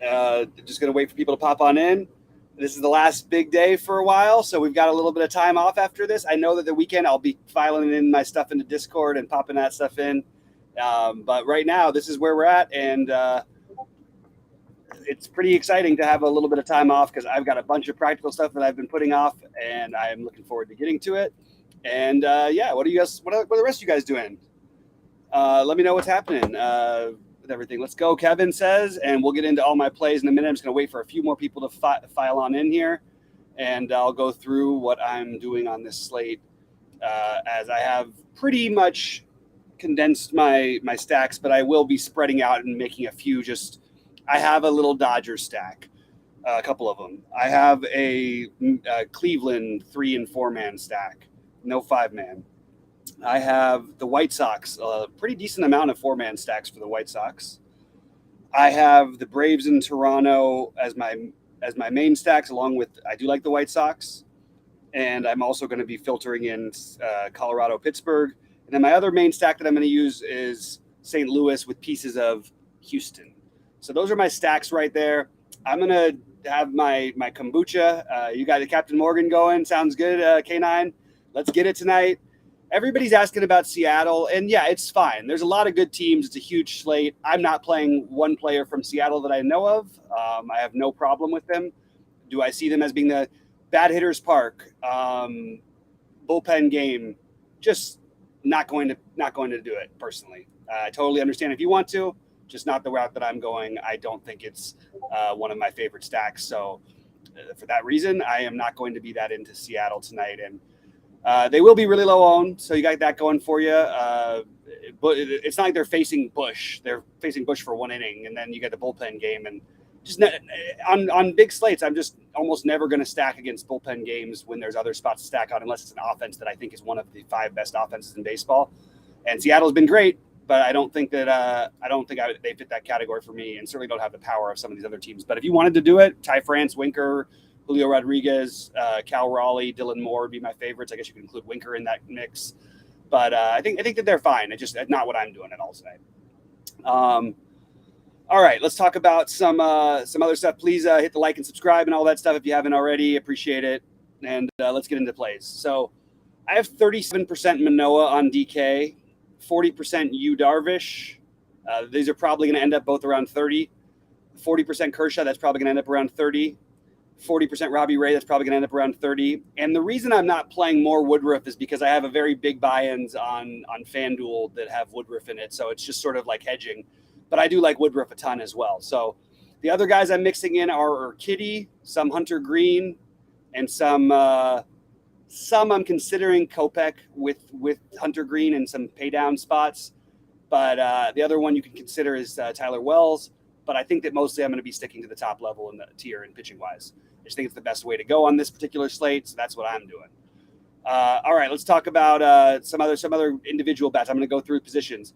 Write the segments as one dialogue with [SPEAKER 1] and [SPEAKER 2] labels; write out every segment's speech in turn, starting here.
[SPEAKER 1] Just going to wait for people to pop on in. This is the last big day for a while, so we've got a little bit of time off after this. I know that the weekend I'll be filing in my stuff into Discord and popping that stuff in. But right now, this is where we're at, and it's pretty exciting to have a little bit of time off because I've got a bunch of practical stuff that I've been putting off, and I'm looking forward to getting to it. And what are the rest of you guys doing? Let me know what's happening with everything. Let's go, Kevin says, and we'll get into all my plays in a minute. I'm just going to wait for a few more people to file on in here, and I'll go through what I'm doing on this slate as I have pretty much condensed my stacks, but I will be spreading out and making a few I have a little Dodger stack, a couple of them. I have a Cleveland 3 and 4 man stack, no 5-man. I have the White Sox, a pretty decent amount of 4-man stacks for the White Sox. I have the Braves in Toronto as my main stacks, along with I do like the White Sox, and I'm also going to be filtering in Colorado, Pittsburgh, and then my other main stack that I'm going to use is St. Louis with pieces of Houston. So those are my stacks right there. I'm going to have my kombucha. You got the Captain Morgan going. Sounds good, K9. Let's get it tonight. Everybody's asking about Seattle, and yeah, it's fine. There's a lot of good teams. It's a huge slate. I'm not playing one player from Seattle that I know of. I have no problem with them. Do I see them as being the bad hitters park, bullpen game? Just not going to do it personally. I totally understand if you want to. Just not the route that I'm going. I don't think it's one of my favorite stacks. So for that reason, I am not going to be that into Seattle tonight. And they will be really low owned. So you got that going for you. But it's not like they're facing Bush. They're facing Bush for one inning. And then you get the bullpen game. And just on big slates, I'm just almost never going to stack against bullpen games when there's other spots to stack on, unless it's an offense that I think is one of the 5 best offenses in baseball. And Seattle's been great. But I don't think that they fit that category for me, and certainly don't have the power of some of these other teams. But if you wanted to do it, Ty France, Winker, Julio Rodriguez, Cal Raleigh, Dylan Moore would be my favorites. I guess you could include Winker in that mix. But I think that they're fine. It's just not what I'm doing at all tonight. All right, let's talk about some other stuff. Please hit the like and subscribe and all that stuff if you haven't already. Appreciate it. And let's get into plays. So I have 37% Manoah on DK. 40% Yu Darvish. These are probably going to end up both around 30. 40% Kershaw, that's probably going to end up around 30. 40% Robbie Ray, that's probably going to end up around 30. And the reason I'm not playing more Woodruff is because I have a very big buy-ins on FanDuel that have Woodruff in it. So it's just sort of like hedging. But I do like Woodruff a ton as well. So the other guys I'm mixing in are Urquidy, some Hunter Green, and some I'm considering Kopech with Hunter Green and some pay down spots. But the other one you can consider is Tyler Wells. But I think that mostly I'm going to be sticking to the top level in the tier and pitching wise. I just think it's the best way to go on this particular slate. So that's what I'm doing. All right, let's talk about some other individual bets. I'm going to go through positions.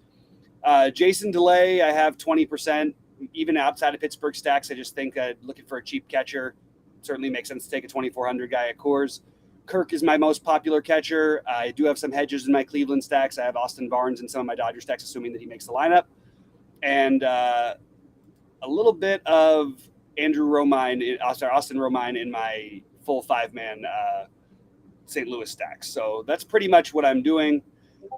[SPEAKER 1] Jason DeLay, I have 20%. Even outside of Pittsburgh stacks, I just think looking for a cheap catcher certainly makes sense to take a 2,400 guy at Coors. Kirk is my most popular catcher. I do have some hedges in my Cleveland stacks. I have Austin Barnes in some of my Dodger stacks, assuming that he makes the lineup. And a little bit of Austin Romine in my full 5-man St. Louis stacks. So that's pretty much what I'm doing.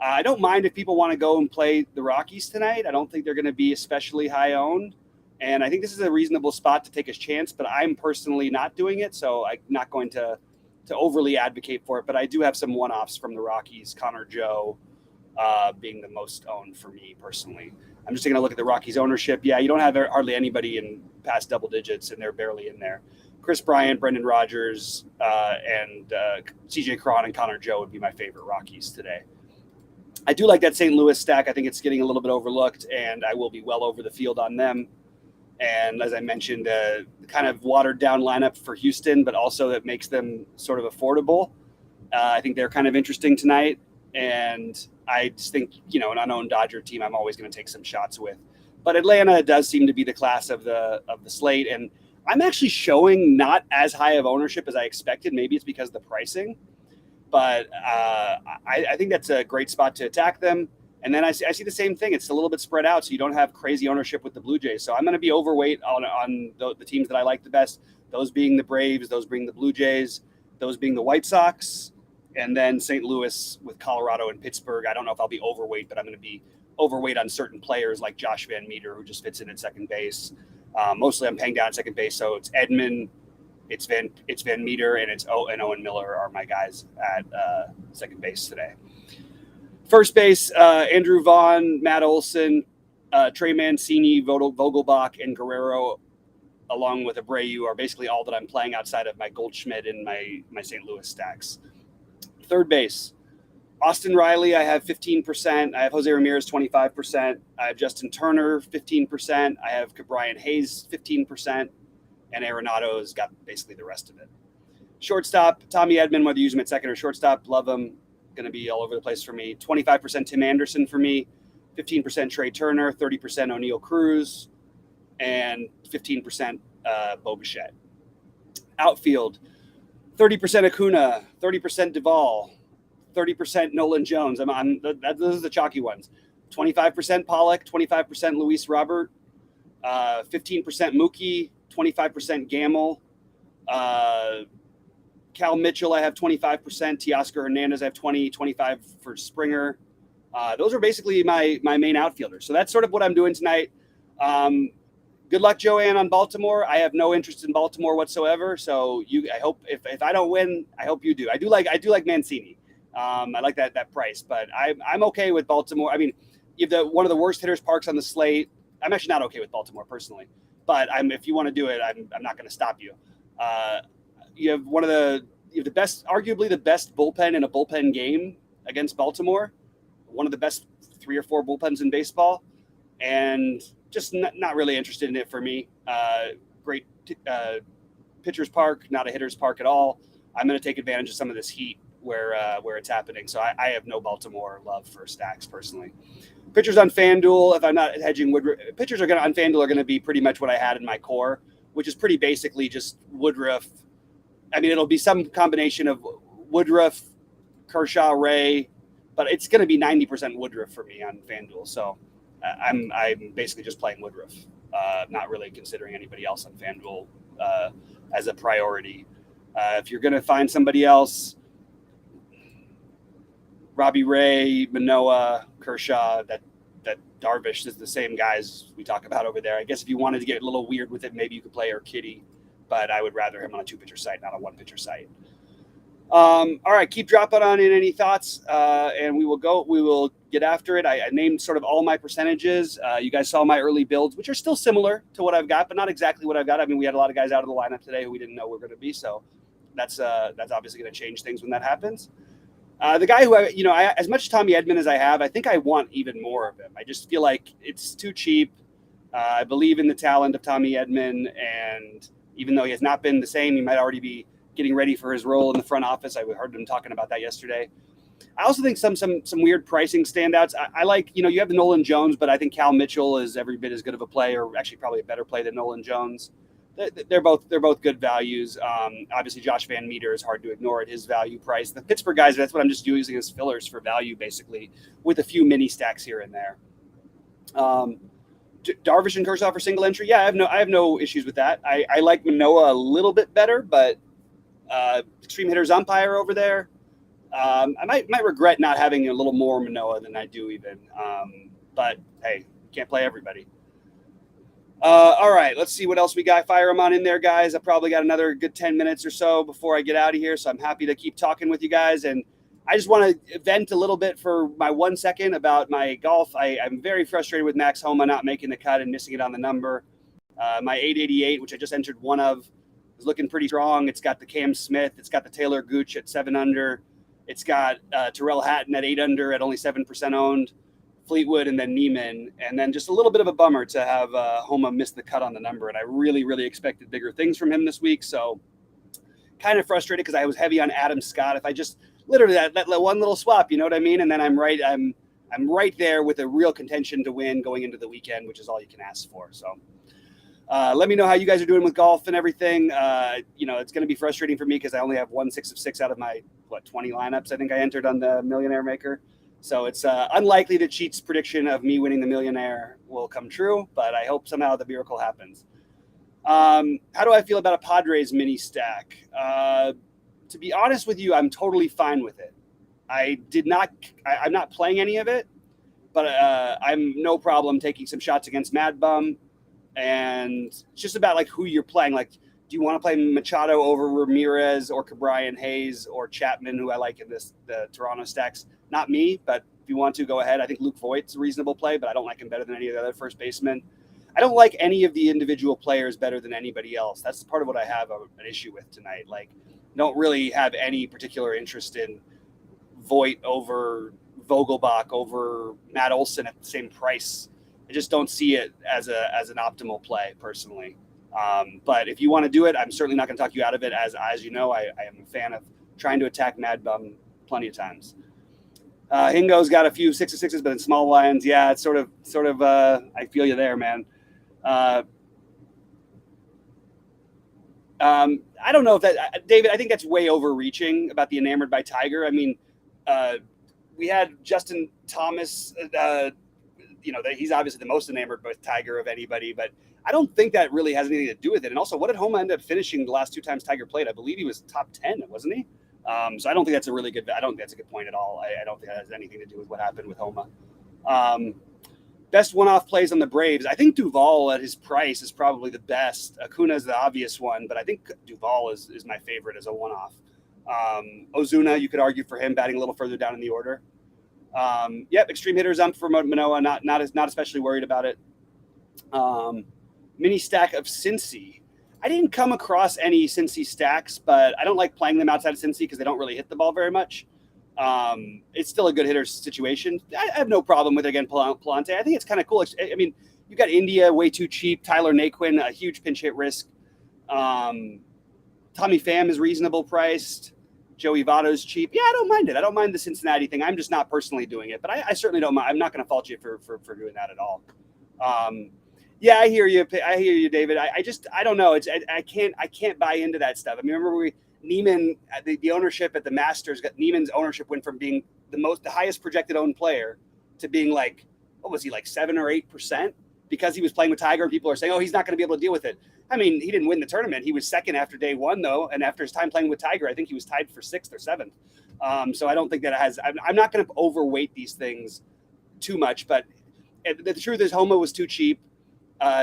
[SPEAKER 1] I don't mind if people want to go and play the Rockies tonight. I don't think they're going to be especially high owned. And I think this is a reasonable spot to take a chance, but I'm personally not doing it. So I'm not going to overly advocate for it, but I do have some one-offs from the Rockies, Connor Joe being the most owned for me personally. I'm just taking a look at the Rockies ownership. Yeah, you don't have hardly anybody in past double digits, and they're barely in there. Chris Bryant, Brendan Rodgers, and CJ Cron and Connor Joe would be my favorite Rockies today. I do like that St. Louis stack. I think it's getting a little bit overlooked, and I will be well over the field on them. And as I mentioned, kind of watered down lineup for Houston, but also that makes them sort of affordable. I think they're kind of interesting tonight. And I just think, an unknown Dodger team, I'm always going to take some shots with. But Atlanta does seem to be the class of the slate. And I'm actually showing not as high of ownership as I expected. Maybe it's because of the pricing. But I think that's a great spot to attack them. And then I see the same thing. It's a little bit spread out, so you don't have crazy ownership with the Blue Jays. So I'm going to be overweight on the teams that I like the best, those being the Braves, those being the Blue Jays, those being the White Sox, and then St. Louis with Colorado and Pittsburgh. I don't know if I'll be overweight, but I'm going to be overweight on certain players like Josh Van Meter, who just fits in at second base. Mostly I'm paying down at second base, so it's Edman, it's Van Meter, and Owen Miller are my guys at second base today. First base, Andrew Vaughn, Matt Olson, Trey Mancini, Vogelbach, and Guerrero, along with Abreu, are basically all that I'm playing outside of my Goldschmidt and my St. Louis stacks. Third base, Austin Riley, I have 15%. I have Jose Ramirez, 25%. I have Justin Turner, 15%. I have Brian Hayes, 15%. And Arenado's got basically the rest of it. Shortstop, Tommy Edman, whether you use him at second or shortstop, love him. Going to be all over the place for me. 25% Tim Anderson for me, 15% Trey Turner, 30% O'Neal Cruz, and 15% Bo Bichette. Outfield, 30% Acuna, 30% Duvall, 30% Nolan Jones. Those are the chalky ones. 25% Pollock, 25% Luis Robert, 15% Mookie, 25% Gamble. Cal Mitchell, I have 25%. Teoscar Hernandez, I have 25 for Springer. Those are basically my main outfielders. So that's sort of what I'm doing tonight. Good luck, Joanne, on Baltimore. I have no interest in Baltimore whatsoever. So I hope if I don't win, I hope you do. I do like Mancini. I like that price, but I'm okay with Baltimore. I mean, you have one of the worst hitters parks on the slate. I'm actually not okay with Baltimore personally, but if you want to do it, I'm not going to stop you. You have the best, arguably the best bullpen in a bullpen game against Baltimore. One of the best 3 or 4 bullpens in baseball, and just not really interested in it for me. Great pitcher's park, not a hitter's park at all. I'm going to take advantage of some of this heat where it's happening. So I have no Baltimore love for stacks personally. Pitchers on FanDuel, if I'm not hedging Woodruff, pitchers on FanDuel are going to be pretty much what I had in my core, which is pretty basically just Woodruff. I mean, it'll be some combination of Woodruff, Kershaw, Ray, but it's going to be 90% Woodruff for me on FanDuel. So I'm basically just playing Woodruff, not really considering anybody else on FanDuel as a priority. If you're going to find somebody else, Robbie Ray, Manoah, Kershaw, that Darvish is the same guys we talk about over there. I guess if you wanted to get a little weird with it, maybe you could play Urquidy, but I would rather him on a 2-pitcher site, not a 1-pitcher site. All right, keep dropping on in any thoughts, and we will get after it. I named sort of all my percentages. You guys saw my early builds, which are still similar to what I've got, but not exactly what I've got. I mean, we had a lot of guys out of the lineup today who we didn't know were going to be, so that's obviously going to change things when that happens. The guy who as much Tommy Edman as I have, I think I want even more of him. I just feel like it's too cheap. I believe in the talent of Tommy Edman, and even though he has not been the same, he might already be getting ready for his role in the front office. I heard him talking about that yesterday. I also think some weird pricing standouts. I like, you have the Nolan Jones, but I think Cal Mitchell is every bit as good of a play, or actually probably a better play than Nolan Jones. They're both good values. Obviously, Josh Van Meter is hard to ignore at his value price. The Pittsburgh guys, that's what I'm just using as fillers for value, basically, with a few mini stacks here and there. Darvish and Kershaw for single entry. Yeah, I have no issues with that. I like Manoah a little bit better, but extreme hitters umpire over there. I might regret not having a little more Manoah than I do even. But hey, can't play everybody. All right, let's see what else we got. Fire them on in there, guys. I probably got another good 10 minutes or so before I get out of here, so I'm happy to keep talking with you guys. And I just want to vent a little bit for my 1 second about my golf. I'm very frustrated with Max Homa not making the cut and missing it on the number. My 888, which I just entered one of, is looking pretty strong. It's got the Cam Smith. It's got the Taylor Gooch at 7 under. It's got Terrell Hatton at 8 under at only 7% owned. Fleetwood, and then Neiman, and then just a little bit of a bummer to have Homa miss the cut on the number. And I really, really expected bigger things from him this week. So kind of frustrated because I was heavy on Adam Scott. If I just literally that one little swap, you know what I mean? And then I'm right there with a real contention to win going into the weekend, which is all you can ask for. So let me know how you guys are doing with golf and everything. It's going to be frustrating for me because I only have 1 6 of 6 out of my 20 lineups I think I entered on the Millionaire Maker. So it's unlikely that Cheat's prediction of me winning the millionaire will come true, but I hope somehow the miracle happens. How do I feel about a Padres mini stack? To be honest with you, I'm totally fine with it. I'm not playing any of it, but I'm no problem taking some shots against Mad Bum. And it's just about like who you're playing. Like, do you want to play Machado over Ramirez or Cabrian Hayes or Chapman, who I like in the Toronto stacks? Not me, but if you want to, go ahead. I think Luke Voigt's a reasonable play, but I don't like him better than any of the other first basemen. I don't like any of the individual players better than anybody else. That's part of what I have an issue with tonight. Like, don't really have any particular interest in Voigt over Vogelbach over Matt Olson at the same price. I just don't see it as an optimal play personally. But if you want to do it, I'm certainly not going to talk you out of it. As you know, I am a fan of trying to attack Mad Bum plenty of times. Hingo's got a few 6-6s, but in small lines, yeah, it's sort of. I feel you there, man. I don't know if that, David. I think that's way overreaching about the enamored by Tiger. I mean, we had Justin Thomas. He's obviously the most enamored with Tiger of anybody, but I don't think that really has anything to do with it. And also, what did Homa end up finishing the last 2 times Tiger played? I believe he was top 10, wasn't he? So I don't think that's I don't think that's a good point at all. I don't think that has anything to do with what happened with Homa. Best one-off plays on the Braves. I think Duvall at his price is probably the best. Acuna is the obvious one, but I think Duvall is my favorite as a one-off. Ozuna, you could argue for him batting a little further down in the order. Extreme hitters. I'm for Manoah. Not especially worried about it. Mini stack of Cincy. I didn't come across any Cincy stacks, but I don't like playing them outside of Cincy because they don't really hit the ball very much. It's still a good hitter situation. I have no problem with it again. Palante. I think it's kind of cool. I mean, you got India way too cheap. Tyler Naquin, a huge pinch hit risk. Tommy Pham is reasonable priced. Joey Votto's cheap. Yeah, I don't mind it. I don't mind the Cincinnati thing. I'm just not personally doing it, but I certainly don't mind. I'm not going to fault you for doing that at all. Yeah, I hear you. David. I don't know. I can't buy into that stuff. I mean, remember Neiman, the ownership at the Masters, Neiman's ownership went from being the highest projected owned player to being like, what was he, like 7 or 8% because he was playing with Tiger, and people are saying, oh, he's not going to be able to deal with it. I mean, he didn't win the tournament. He was second after day one, though, and after his time playing with Tiger, I think he was tied for 6th or 7th. So I don't think that it has. I'm not going to overweight these things too much, but the truth is, Homa was too cheap,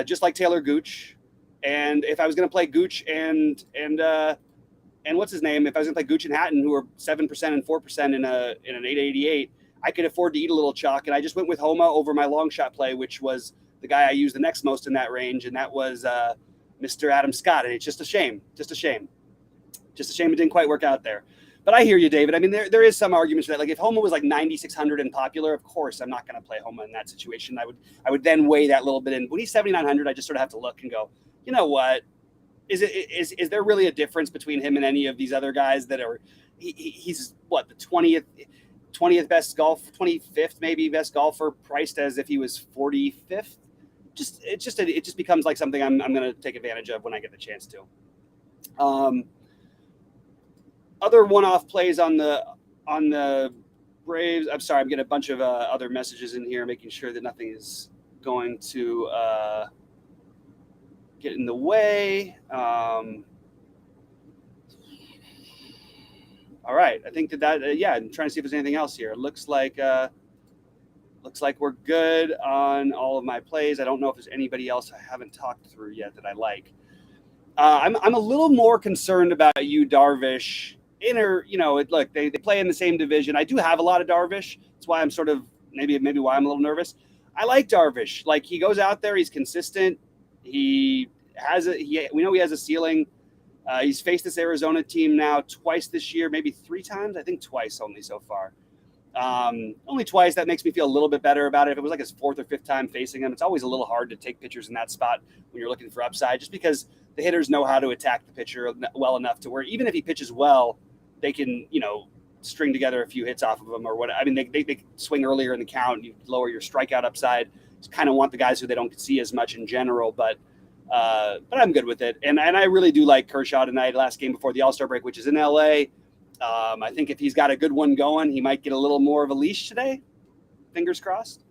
[SPEAKER 1] just like Taylor Gooch. And if I was going to play Gooch and what's his name, if I was going to play Gooch and Hatton, who are 7% and 4% in an 888, I could afford to eat a little chalk, and I just went with Homa over my long shot play, which was the guy I used the next most in that range, and that was Mr. Adam Scott. And it's just a shame. Just a shame it didn't quite work out there. But I hear you, David. I mean, there is some arguments for that. Like if Homa was like 9,600 and popular, of course, I'm not going to play Homa in that situation. I would then weigh that little bit in. When he's 7,900, I just sort of have to look and go, you know what? Is there really a difference between him and any of these other guys that are? He's what, the 20th best 25th maybe best golfer, priced as if he was 45th. It just becomes like something I'm going to take advantage of when I get the chance to. Other one-off plays on the Braves. I'm sorry, I'm getting a bunch of other messages in here, making sure that nothing is going to get in the way. All right, I think that yeah. I'm trying to see if there's anything else here. It looks like we're good on all of my plays. I don't know if there's anybody else I haven't talked through yet that I like. I'm a little more concerned about you, Darvish. Look, they play in the same division. I do have a lot of Darvish. That's why I'm sort of maybe why I'm a little nervous. I like Darvish. Like, he goes out there, he's consistent. We know he has a ceiling. He's faced this Arizona team now twice this year, maybe 3 times. I think twice only so far. Only twice. That makes me feel a little bit better about it. If it was like his 4th or 5th time facing him, it's always a little hard to take pitchers in that spot when you're looking for upside, just because the hitters know how to attack the pitcher well enough to where even if he pitches well, they can, string together a few hits off of him or what. I mean, they swing earlier in the count. You lower your strikeout upside. Just kind of want the guys who they don't see as much in general, but I'm good with it. And I really do like Kershaw tonight, last game before the All-Star break, which is in LA. I think if he's got a good one going, he might get a little more of a leash today. Fingers crossed.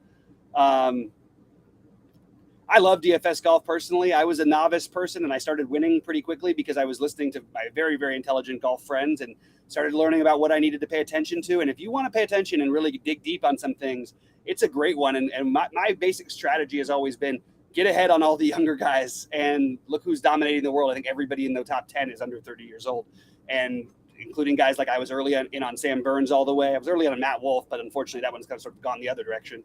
[SPEAKER 1] I love DFS golf personally. I was a novice person and I started winning pretty quickly because I was listening to my very, very intelligent golf friends and started learning about what I needed to pay attention to. And if you want to pay attention and really dig deep on some things, it's a great one. And my basic strategy has always been get ahead on all the younger guys and look who's dominating the world. I think everybody in the top 10 is under 30 years old, and including guys like I was early in on Sam Burns all the way. I was early on Matt Wolff, but unfortunately that one's kind of sort of gone the other direction.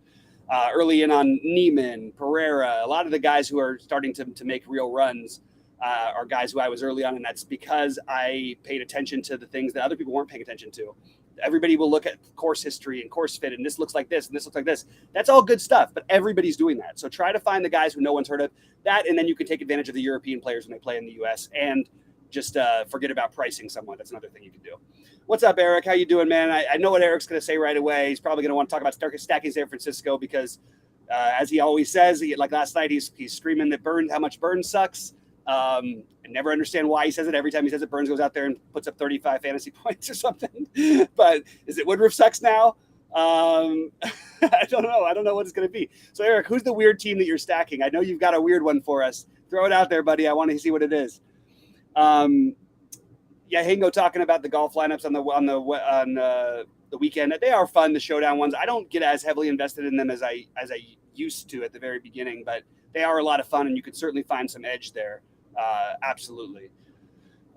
[SPEAKER 1] Early in on Neiman, Pereira, a lot of the guys who are starting to make real runs are guys who I was early on, and that's because I paid attention to the things that other people weren't paying attention to. Everybody will look at course history and course fit, and this looks like this, and this looks like this. That's all good stuff, but everybody's doing that. So try to find the guys who no one's heard of that, and then you can take advantage of the European players when they play in the U.S., and just forget about pricing someone. That's another thing you can do. What's up, Eric? How you doing, man? I know what Eric's going to say right away. He's probably going to want to talk about stacking San Francisco because, as he always says, like last night, he's screaming that how much Burns sucks. I never understand why he says it. Every time he says it, Burns goes out there and puts up 35 fantasy points or something. But is it Woodruff sucks now? I don't know. I don't know what it's going to be. So, Eric, who's the weird team that you're stacking? I know you've got a weird one for us. Throw it out there, buddy. I want to see what it is. Yeah, Hingo talking about the golf lineups on the weekend. They are fun, the showdown ones. I don't get as heavily invested in them as I used to at the very beginning, but they are a lot of fun, and you could certainly find some edge there. Absolutely.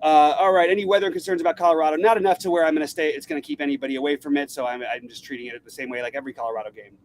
[SPEAKER 1] All right. Any weather concerns about Colorado? Not enough to where I'm going to stay. It's going to keep anybody away from it. So I'm just treating it the same way like every Colorado game.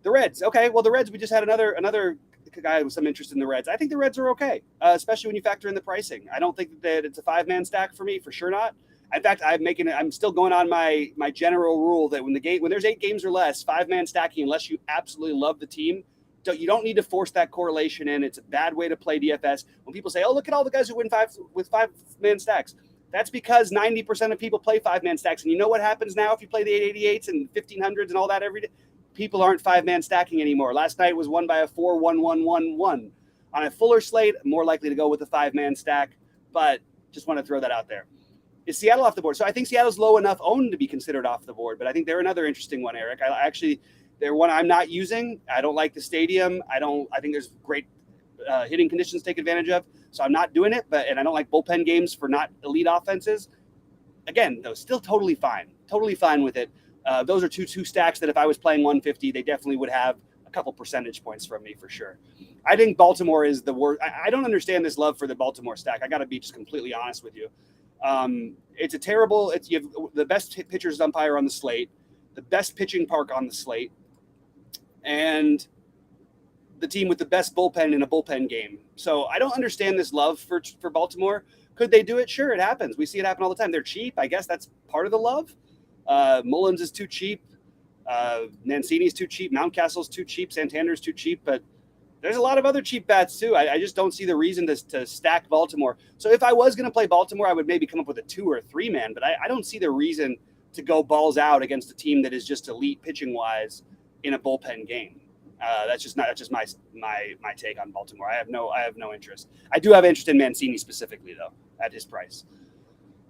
[SPEAKER 1] The Reds. Okay. Well, the Reds, we just had another guy with some interest in the Reds. I think the Reds are okay, especially when you factor in the pricing. I don't think that it's a 5-man stack for me, for sure not. In fact, I'm still going on my general rule that when there's 8 games or less, 5-man stacking, unless you absolutely love the team, you don't need to force that correlation in. It's a bad way to play DFS. When people say, "Oh, look at all the guys who win 5-man stacks," that's because 90% of people play 5-man stacks. And you know what happens now if you play the 888s and 1500s and all that every day? People aren't 5-man stacking anymore. Last night was won by a 4-1-1-1-1. On a fuller slate, more likely to go with a 5-man stack, but just want to throw that out there. Is Seattle off the board? So I think Seattle's low enough owned to be considered off the board, but I think they're another interesting one, Eric. They're one I'm not using. I don't like the stadium. I think there's great hitting conditions to take advantage of, so I'm not doing it. And I don't like bullpen games for not elite offenses. Again, though, still totally fine with it. Those are two stacks that if I was playing 150, they definitely would have a couple percentage points from me for sure. I think Baltimore is the worst. I don't understand this love for the Baltimore stack. I got to be just completely honest with you. It's a terrible. You have the best pitchers umpire on the slate, the best pitching park on the slate, and the team with the best bullpen in a bullpen game. So I don't understand this love for Baltimore. Could they do it? Sure, it happens. We see it happen all the time. They're cheap. I guess that's part of the love. Mullins is too cheap. Mancini's too cheap. Mountcastle's too cheap. Santander's too cheap. But there's a lot of other cheap bats too. I just don't see the reason to stack Baltimore. So if I was going to play Baltimore, I would maybe come up with a 2 or 3 man. But I don't see the reason to go balls out against a team that is just elite pitching wise in a bullpen game. That's just my take on Baltimore. I have no interest. I do have interest in Mancini specifically though at his price.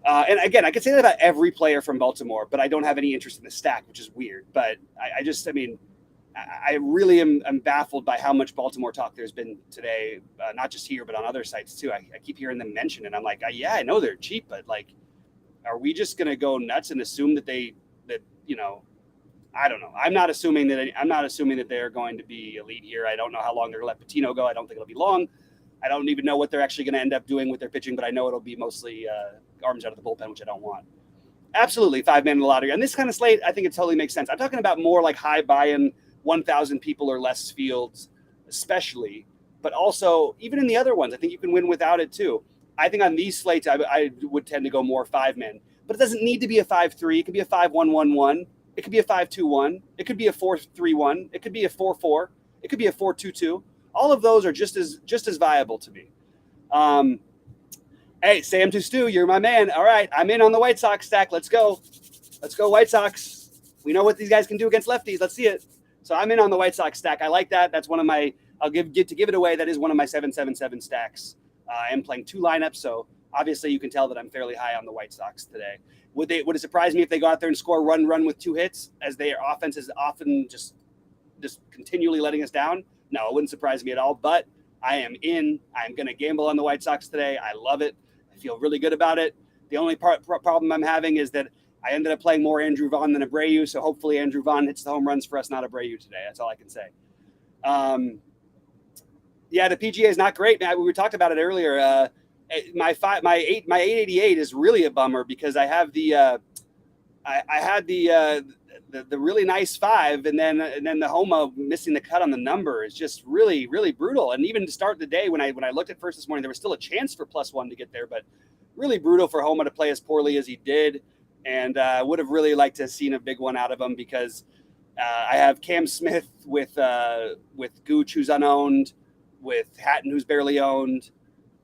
[SPEAKER 1] And again, I could say that about every player from Baltimore, but I don't have any interest in the stack, which is weird. But I really am baffled by how much Baltimore talk there's been today, not just here, but on other sites too. I keep hearing them mention it. I'm like, yeah, I know they're cheap, but like, are we just going to go nuts and assume that I don't know. I'm not assuming that they're going to be elite here. I don't know how long they're going to let Patino go. I don't think it'll be long. I don't even know what they're actually going to end up doing with their pitching, but I know it'll be mostly arms out of the bullpen, which I don't want. Absolutely, 5-man in the lottery. On this kind of slate, I think it totally makes sense. I'm talking about more like high buy-in, 1,000 people or less fields, especially, but also even in the other ones, I think you can win without it too. I think on these slates, I would tend to go more 5-man, but it doesn't need to be a 5-3. It could be a 5-1-1-1. It could be a 5-2-1. It could be a 4-3-1. It could be a 4-4. It could be a 4-2-2. All of those are just as viable to me. Hey, Sam to Stu, you're my man. All right, I'm in on the White Sox stack. Let's go. Let's go, White Sox. We know what these guys can do against lefties. Let's see it. So I'm in on the White Sox stack. I like that. That's one of my. Get it away. That is one of my 7-7-7 stacks. I am playing 2 lineups, so obviously you can tell that I'm fairly high on the White Sox today. Would it surprise me if they go out there and score run with 2 hits, as their offense is often just continually letting us down? No, it wouldn't surprise me at all. But I am in. I'm going to gamble on the White Sox today. I love it. I feel really good about it. The only problem I'm having is that I ended up playing more Andrew Vaughn than Abreu, so hopefully Andrew Vaughn hits the home runs for us, not Abreu today. That's all I can say. Yeah, the PGA is not great, man. We talked about it earlier. My 888 is really a bummer because I have the really nice 5, and then the Homa missing the cut on the number is just really, really brutal. And even to start the day, when I looked at first this morning, there was still a chance for +1 to get there, but really brutal for Homa to play as poorly as he did. And I would have really liked to have seen a big one out of him because I have Cam Smith with Gooch, who's unowned, with Hatton, who's barely owned,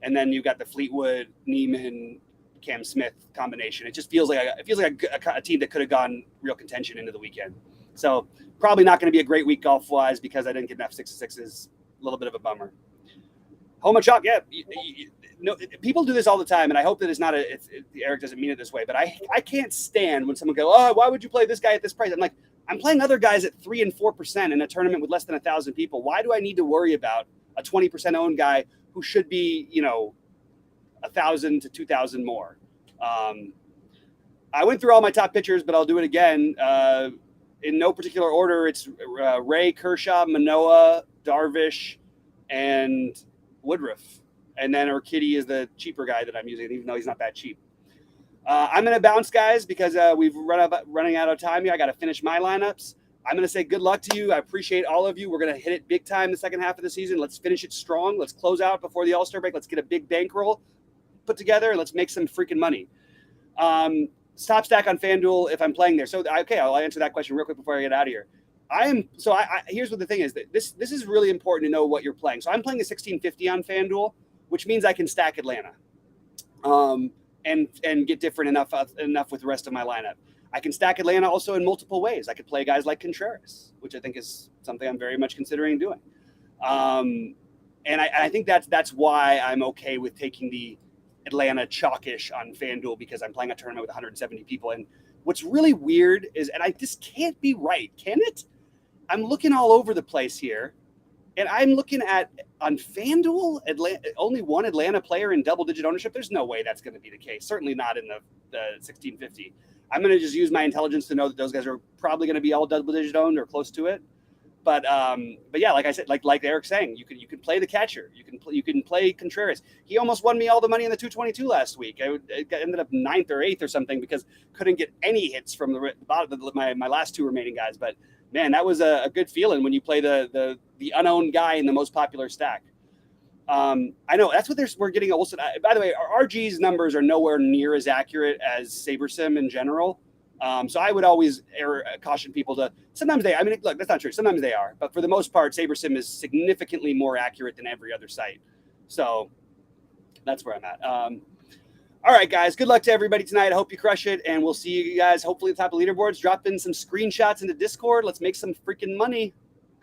[SPEAKER 1] and then you got the Fleetwood, Neiman, Cam Smith combination. It just feels like a team that could have gone real contention into the weekend. So probably not going to be a great week golf wise because I didn't get enough 6-6s. A little bit of a bummer. Homa chalk, yeah. No, people do this all the time, and I hope that it's not Eric doesn't mean it this way, but I can't stand when someone goes, oh, why would you play this guy at this price? I'm like, I'm playing other guys at 3 and 4% in a tournament with less than 1,000 people. Why do I need to worry about a 20% owned guy who should be, 1,000 to 2,000 more? I went through all my top pitchers, but I'll do it again. In no particular order, it's Ray, Kershaw, Manoah, Darvish, and Woodruff. And then Urquidy is the cheaper guy that I'm using, even though he's not that cheap. I'm going to bounce, guys, because we've running out of time here. I got to finish my lineups. I'm going to say good luck to you. I appreciate all of you. We're going to hit it big time the second half of the season. Let's finish it strong. Let's close out before the All-Star break. Let's get a big bankroll put together. Let's make some freaking money. Stop stack on FanDuel if I'm playing there. So, okay, I'll answer that question real quick before I get out of here. Here's what the thing is. That this is really important to know what you're playing. So I'm playing a 1650 on FanDuel, which means I can stack Atlanta and get different enough with the rest of my lineup. I can stack Atlanta also in multiple ways. I could play guys like Contreras, which I think is something I'm very much considering doing. And I think that's why I'm okay with taking the Atlanta chalkish on FanDuel, because I'm playing a tournament with 170 people. And what's really weird is, and this can't be right, can it? I'm looking all over the place here, and I'm looking at on FanDuel, only one Atlanta player in double-digit ownership. There's no way that's going to be the case. Certainly not in the 1650. I'm going to just use my intelligence to know that those guys are probably going to be all double-digit owned or close to it. But yeah, like I said, like Eric's saying, you can play the catcher. You can play Contreras. He almost won me all the money in the 222 last week. I ended up 9th or 8th or something because couldn't get any hits from the bottom of my last 2 remaining guys. But man, that was a good feeling when you play the unowned guy in the most popular stack. I know that's what we're getting. Also, by the way, our RG's numbers are nowhere near as accurate as SaberSim in general. So I would always caution people to, sometimes look, that's not true. Sometimes they are, but for the most part, SaberSim is significantly more accurate than every other site. So that's where I'm at. All right, guys, good luck to everybody tonight. I hope you crush it, and we'll see you guys hopefully at the top of leaderboards. Drop in some screenshots into Discord. Let's make some freaking money.